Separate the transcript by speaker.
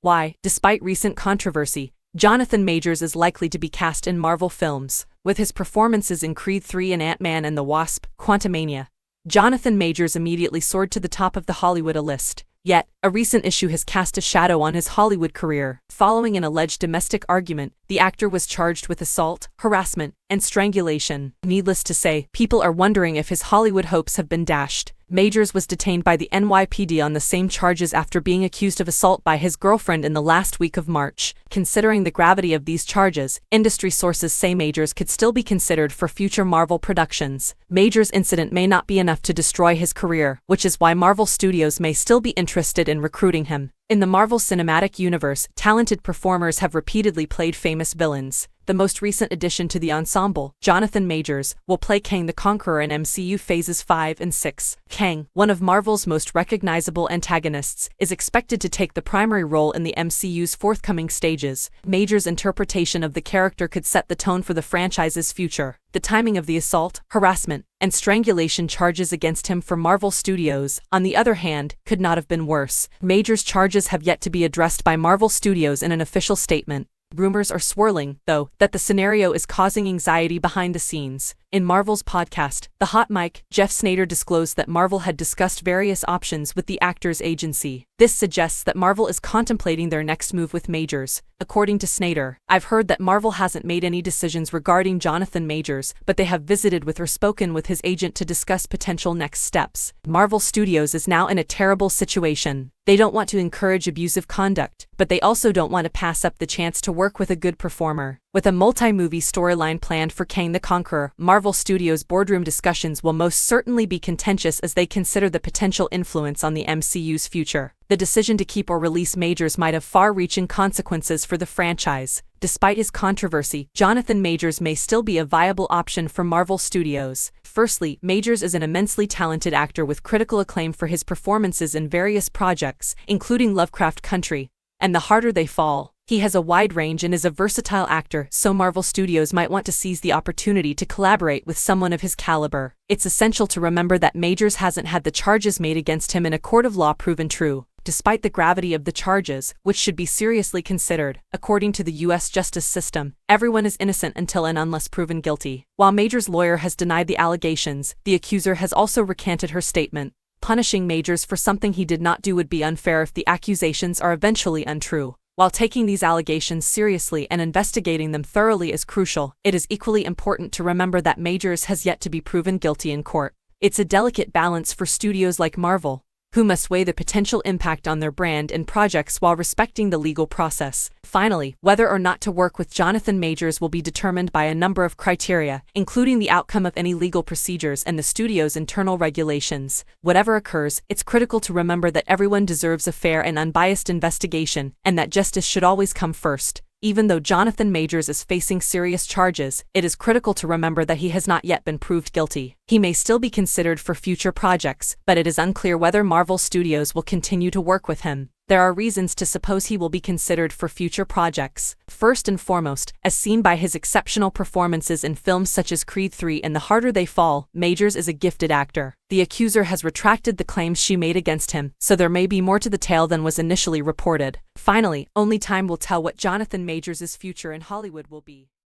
Speaker 1: why, despite recent controversy, Jonathan Majors is likely to be cast in Marvel films. With his performances in Creed 3 and Ant-Man and the Wasp: Quantumania, Jonathan Majors immediately soared to the top of the Hollywood list. Yet, a recent issue has cast a shadow on his Hollywood career. Following an alleged domestic argument, the actor was charged with assault, harassment, and strangulation. Needless to say, people are wondering if his Hollywood hopes have been dashed. Majors was detained by the NYPD on the same charges after being accused of assault by his girlfriend in the last week of March. Considering the gravity of these charges, industry sources say Majors could still be considered for future Marvel productions. Majors' incident may not be enough to destroy his career, which is why Marvel Studios may still be interested in recruiting him. In the Marvel Cinematic Universe, talented performers have repeatedly played famous villains. The most recent addition to the ensemble, Jonathan Majors, will play Kang the Conqueror in MCU Phases 5 and 6. Kang, one of Marvel's most recognizable antagonists, is expected to take the primary role in the MCU's forthcoming stages. Majors' interpretation of the character could set the tone for the franchise's future. The timing of the assault, harassment, and strangulation charges against him for Marvel Studios, on the other hand, could not have been worse. Majors' charges have yet to be addressed by Marvel Studios in an official statement. Rumors are swirling, though, that the scenario is causing anxiety behind the scenes. In Marvel's podcast, The Hot Mic, Jeff Sneider disclosed that Marvel had discussed various options with the actor's agency. This suggests that Marvel is contemplating their next move with Majors. According to Sneider, "I've heard that Marvel hasn't made any decisions regarding Jonathan Majors, but they have visited with or spoken with his agent to discuss potential next steps." Marvel Studios is now in a terrible situation. They don't want to encourage abusive conduct, but they also don't want to pass up the chance to work with a good performer. With a multi-movie storyline planned for Kang the Conqueror, Marvel Studios' boardroom discussions will most certainly be contentious as they consider the potential influence on the MCU's future. The decision to keep or release Majors might have far-reaching consequences for the franchise. Despite his controversy, Jonathan Majors may still be a viable option for Marvel Studios. Firstly, Majors is an immensely talented actor with critical acclaim for his performances in various projects, including Lovecraft Country and The Harder They Fall. He has a wide range and is a versatile actor, so Marvel Studios might want to seize the opportunity to collaborate with someone of his caliber. It's essential to remember that Majors hasn't had the charges made against him in a court of law proven true, despite the gravity of the charges, which should be seriously considered. According to the U.S. justice system, everyone is innocent until and unless proven guilty. While Majors' lawyer has denied the allegations, the accuser has also recanted her statement. Punishing Majors for something he did not do would be unfair if the accusations are eventually untrue. While taking these allegations seriously and investigating them thoroughly is crucial, it is equally important to remember that Majors has yet to be proven guilty in court. It's a delicate balance for studios like Marvel, who must weigh the potential impact on their brand and projects while respecting the legal process. Finally, whether or not to work with Jonathan Majors will be determined by a number of criteria, including the outcome of any legal procedures and the studio's internal regulations. Whatever occurs, it's critical to remember that everyone deserves a fair and unbiased investigation, and that justice should always come first. Even though Jonathan Majors is facing serious charges, it is critical to remember that he has not yet been proved guilty. He may still be considered for future projects, but it is unclear whether Marvel Studios will continue to work with him. There are reasons to suppose he will be considered for future projects. First and foremost, as seen by his exceptional performances in films such as Creed 3 and The Harder They Fall, Majors is a gifted actor. The accuser has retracted the claims she made against him, so there may be more to the tale than was initially reported. Finally, only time will tell what Jonathan Majors' future in Hollywood will be.